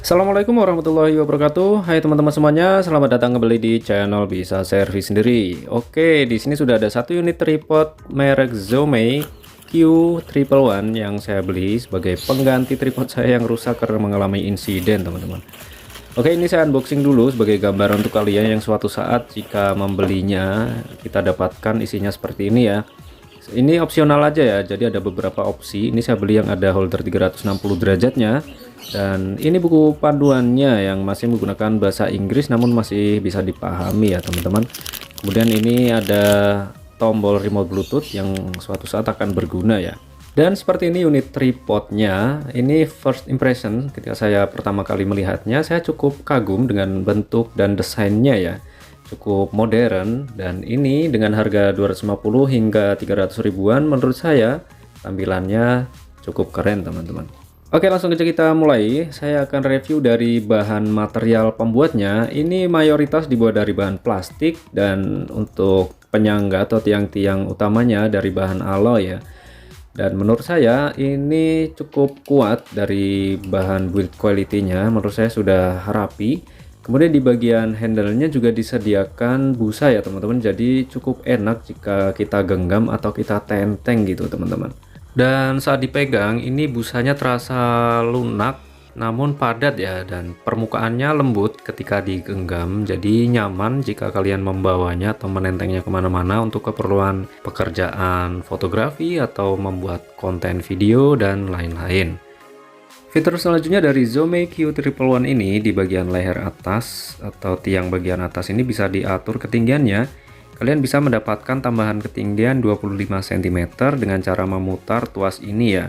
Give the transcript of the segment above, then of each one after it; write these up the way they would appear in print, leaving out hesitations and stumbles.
Assalamualaikum warahmatullahi wabarakatuh. Hai teman-teman semuanya, selamat datang kembali di channel Bisa Servis Sendiri. Oke, di sini sudah ada satu unit tripod merek Zomei Q111 yang saya beli sebagai pengganti tripod saya yang rusak karena mengalami insiden, teman-teman. Oke, ini saya unboxing dulu sebagai gambaran untuk kalian yang suatu saat jika membelinya kita dapatkan isinya seperti ini ya. Ini opsional aja ya, jadi ada beberapa opsi. Ini saya beli yang ada holder 360 derajatnya, dan ini buku panduannya yang masih menggunakan bahasa Inggris namun masih bisa dipahami ya teman-teman. Kemudian ini ada tombol remote Bluetooth yang suatu saat akan berguna ya. Dan seperti ini unit tripodnya. Ini first impression ketika saya pertama kali melihatnya, saya cukup kagum dengan bentuk dan desainnya ya. Cukup modern, dan ini dengan harga 250 hingga 300 ribuan menurut saya tampilannya cukup keren teman-teman. Oke, langsung aja kita mulai. Saya akan review dari bahan material pembuatnya. Ini mayoritas dibuat dari bahan plastik, dan untuk penyangga atau tiang-tiang utamanya dari bahan alloy ya. Dan menurut saya ini cukup kuat dari bahan build quality-nya. Menurut saya sudah rapi. Kemudian di bagian handle-nya juga disediakan busa ya teman-teman, jadi cukup enak jika kita genggam atau kita tenteng gitu teman-teman. Dan saat dipegang ini busanya terasa lunak namun padat ya, dan permukaannya lembut ketika digenggam, jadi nyaman jika kalian membawanya atau menentengnya kemana-mana untuk keperluan pekerjaan fotografi atau membuat konten video dan lain-lain. Fitur selanjutnya dari Zomei Q111 ini, di bagian leher atas atau tiang bagian atas ini bisa diatur ketinggiannya. Kalian bisa mendapatkan tambahan ketinggian 25 cm dengan cara memutar tuas ini ya.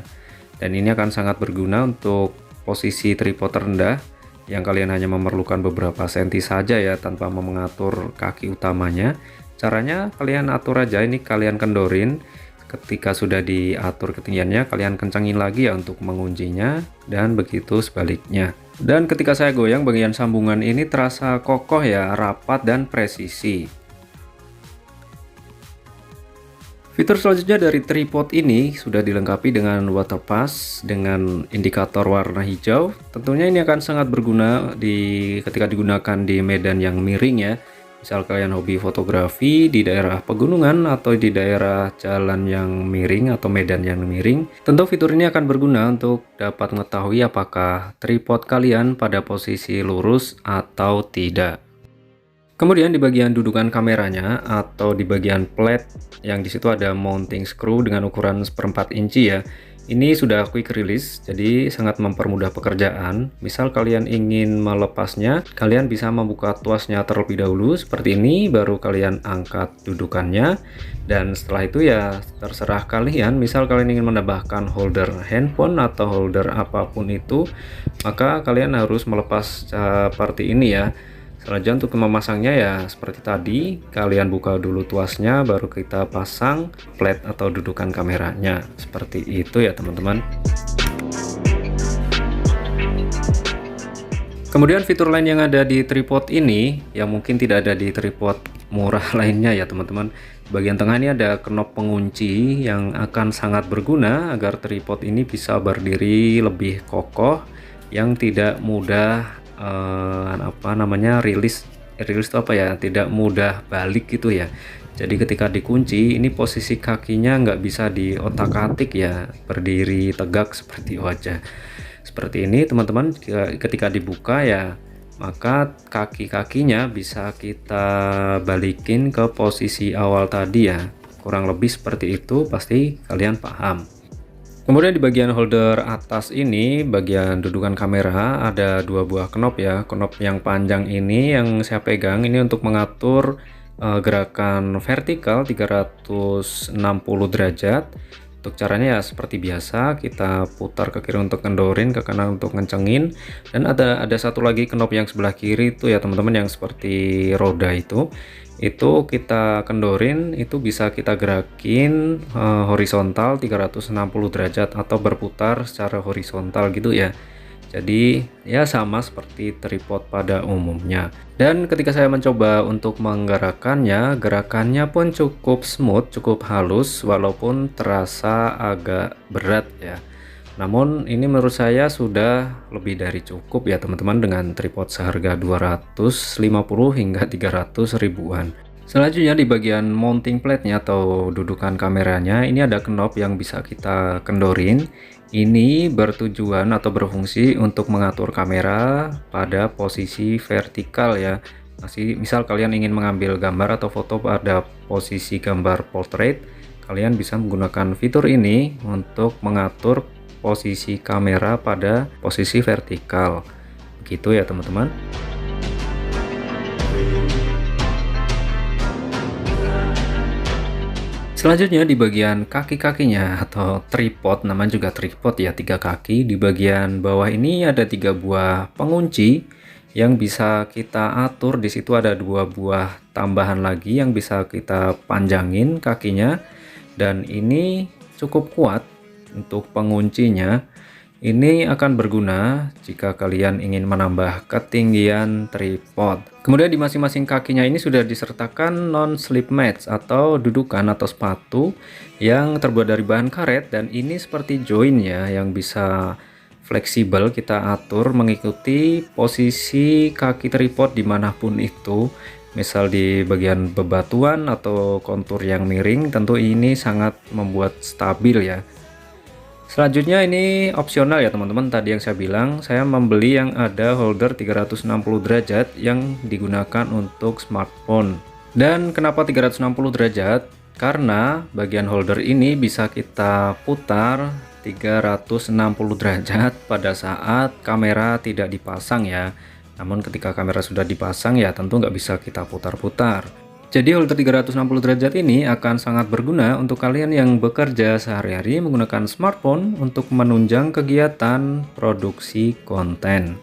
Dan ini akan sangat berguna untuk posisi tripod rendah yang kalian hanya memerlukan beberapa senti saja ya, tanpa mengatur kaki utamanya. Caranya kalian atur aja, ini kalian kendorin. Ketika sudah diatur ketinggiannya, kalian kencangin lagi ya untuk menguncinya, dan begitu sebaliknya. Dan ketika saya goyang, bagian sambungan ini terasa kokoh ya, rapat dan presisi. Fitur selanjutnya dari tripod ini sudah dilengkapi dengan water pass dengan indikator warna hijau. Tentunya ini akan sangat berguna ketika digunakan di medan yang miring ya. Misal kalian hobi fotografi di daerah pegunungan atau di daerah jalan yang miring atau medan yang miring, tentu fitur ini akan berguna untuk dapat mengetahui apakah tripod kalian pada posisi lurus atau tidak. Kemudian di bagian dudukan kameranya atau di bagian plate yang disitu ada mounting screw dengan ukuran 1/4 inci ya. Ini sudah quick release, jadi sangat mempermudah pekerjaan. Misal kalian ingin melepasnya, kalian bisa membuka tuasnya terlebih dahulu seperti ini, baru kalian angkat dudukannya. Dan setelah itu ya terserah kalian, misal kalian ingin menambahkan holder handphone atau holder apapun itu, maka kalian harus melepas seperti ini ya. Selanjutnya untuk memasangnya ya seperti tadi, kalian buka dulu tuasnya, baru kita pasang plate atau dudukan kameranya. Seperti itu ya teman-teman. Kemudian fitur lain yang ada di tripod ini yang mungkin tidak ada di tripod murah lainnya ya teman-teman. Bagian tengah ini ada knop pengunci yang akan sangat berguna agar tripod ini bisa berdiri lebih kokoh, yang tidak mudah rilis itu apa ya, tidak mudah balik gitu ya. Jadi ketika dikunci ini posisi kakinya nggak bisa diotak-atik ya, berdiri tegak seperti wajah seperti ini teman-teman. Ketika dibuka ya, maka kaki-kakinya bisa kita balikin ke posisi awal tadi ya, kurang lebih seperti itu, pasti kalian paham. Kemudian di bagian holder atas ini, bagian dudukan kamera, ada dua buah knop ya. Knop yang panjang ini yang saya pegang ini untuk mengatur gerakan vertikal 360 derajat. Untuk caranya ya seperti biasa, kita putar ke kiri untuk kendorin, ke kanan untuk ngencengin. Dan ada satu lagi knop yang sebelah kiri itu ya teman-teman, yang seperti roda itu kita kendorin, itu bisa kita gerakin horizontal 360 derajat atau berputar secara horizontal gitu ya. Jadi ya sama seperti tripod pada umumnya. Dan ketika saya mencoba untuk menggerakkannya, gerakannya pun cukup smooth, cukup halus, walaupun terasa agak berat ya. Namun ini menurut saya sudah lebih dari cukup ya teman-teman, dengan tripod seharga 250 hingga 300 ribuan. Selanjutnya di bagian mounting plate-nya atau dudukan kameranya, ini ada knob yang bisa kita kendorin. Ini bertujuan atau berfungsi untuk mengatur kamera pada posisi vertikal ya. Misal kalian ingin mengambil gambar atau foto pada posisi gambar portrait, kalian bisa menggunakan fitur ini untuk mengatur posisi kamera pada posisi vertikal. Begitu ya teman-teman. Selanjutnya di bagian kaki-kakinya atau tripod, namanya juga tripod ya, 3 kaki. Di bagian bawah ini ada 3 buah pengunci yang bisa kita atur. Di situ ada 2 buah tambahan lagi yang bisa kita panjangin kakinya, dan ini cukup kuat untuk penguncinya. Ini akan berguna jika kalian ingin menambah ketinggian tripod. Kemudian di masing-masing kakinya ini sudah disertakan non-slip mats atau dudukan atau sepatu yang terbuat dari bahan karet, dan ini seperti join ya, yang bisa fleksibel kita atur mengikuti posisi kaki tripod dimanapun itu. Misal di bagian bebatuan atau kontur yang miring, tentu ini sangat membuat stabil ya. Selanjutnya ini opsional ya teman-teman. Tadi yang saya bilang, saya membeli yang ada holder 360 derajat yang digunakan untuk smartphone. Dan kenapa 360 derajat? Karena bagian holder ini bisa kita putar 360 derajat pada saat kamera tidak dipasang ya. Namun ketika kamera sudah dipasang ya tentu nggak bisa kita putar-putar. Jadi holder 360 derajat ini akan sangat berguna untuk kalian yang bekerja sehari-hari menggunakan smartphone untuk menunjang kegiatan produksi konten.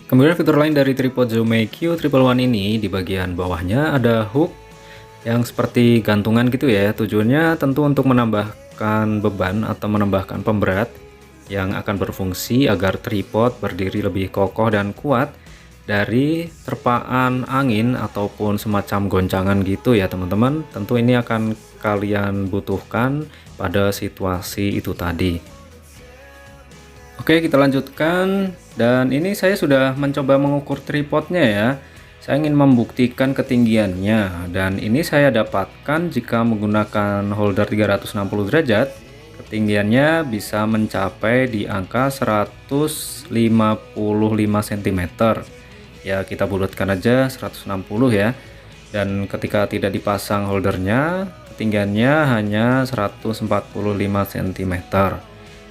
Kemudian fitur lain dari tripod Zomei Q111 ini, di bagian bawahnya ada hook yang seperti gantungan gitu ya. Tujuannya tentu untuk menambahkan beban atau menambahkan pemberat yang akan berfungsi agar tripod berdiri lebih kokoh dan kuat dari terpaan angin ataupun semacam goncangan gitu ya teman-teman. Tentu ini akan kalian butuhkan pada situasi itu tadi. Oke, kita lanjutkan, dan ini saya sudah mencoba mengukur tripodnya ya. Saya ingin membuktikan ketinggiannya, dan ini saya dapatkan jika menggunakan holder 360 derajat ketinggiannya bisa mencapai di angka 155 cm. Ya, kita bulatkan aja 160 ya. Dan ketika tidak dipasang holdernya, ketinggiannya hanya 145 cm.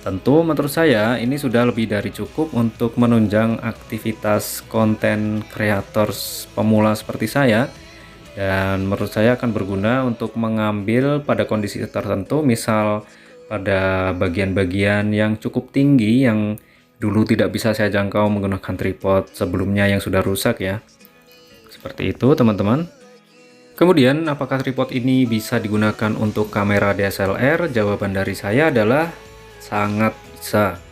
Tentu menurut saya ini sudah lebih dari cukup untuk menunjang aktivitas konten kreator pemula seperti saya. Dan menurut saya akan berguna untuk mengambil pada kondisi tertentu, misal pada bagian-bagian yang cukup tinggi yang dulu tidak bisa saya jangkau menggunakan tripod sebelumnya yang sudah rusak ya. Seperti itu teman-teman. Kemudian apakah tripod ini bisa digunakan untuk kamera DSLR? Jawaban dari saya adalah sangat bisa.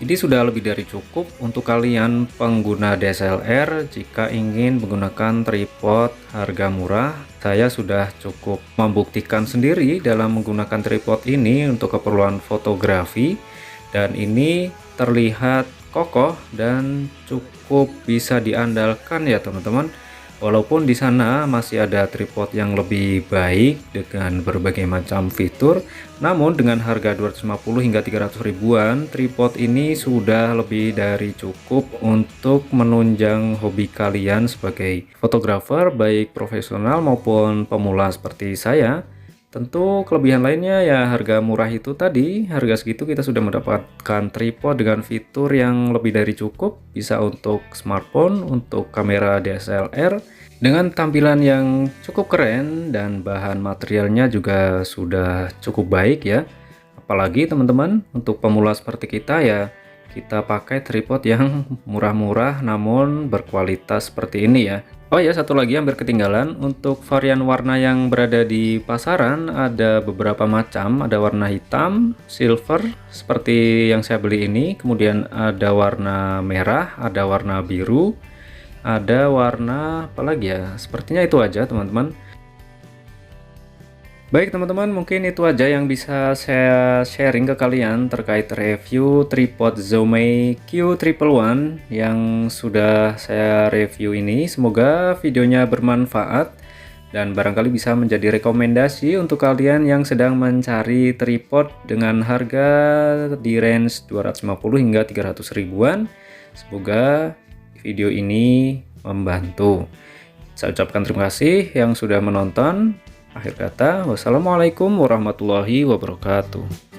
Ini sudah lebih dari cukup untuk kalian pengguna DSLR jika ingin menggunakan tripod harga murah. Saya sudah cukup membuktikan sendiri dalam menggunakan tripod ini untuk keperluan fotografi, dan ini terlihat kokoh dan cukup bisa diandalkan ya teman-teman. Walaupun di sana masih ada tripod yang lebih baik dengan berbagai macam fitur, namun dengan harga 250 hingga 300 ribuan, tripod ini sudah lebih dari cukup untuk menunjang hobi kalian sebagai fotografer baik profesional maupun pemula seperti saya. Tentu kelebihan lainnya ya harga murah itu tadi. Harga segitu kita sudah mendapatkan tripod dengan fitur yang lebih dari cukup, bisa untuk smartphone, untuk kamera DSLR dengan tampilan yang cukup keren, dan bahan materialnya juga sudah cukup baik ya. Apalagi teman-teman untuk pemula seperti kita ya, kita pakai tripod yang murah-murah namun berkualitas seperti ini ya. Oh ya, satu lagi hampir ketinggalan, untuk varian warna yang berada di pasaran ada beberapa macam. Ada warna hitam, silver seperti yang saya beli ini, kemudian ada warna merah, ada warna biru, ada warna apa lagi ya, sepertinya itu aja teman-teman. Baik teman-teman, mungkin itu aja yang bisa saya sharing ke kalian terkait review tripod Xiaomi Q111 yang sudah saya review ini. Semoga videonya bermanfaat dan barangkali bisa menjadi rekomendasi untuk kalian yang sedang mencari tripod dengan harga di range 250 hingga 300 ribuan. Semoga video ini membantu. Saya ucapkan terima kasih yang sudah menonton. Akhir kata, wassalamualaikum warahmatullahi wabarakatuh.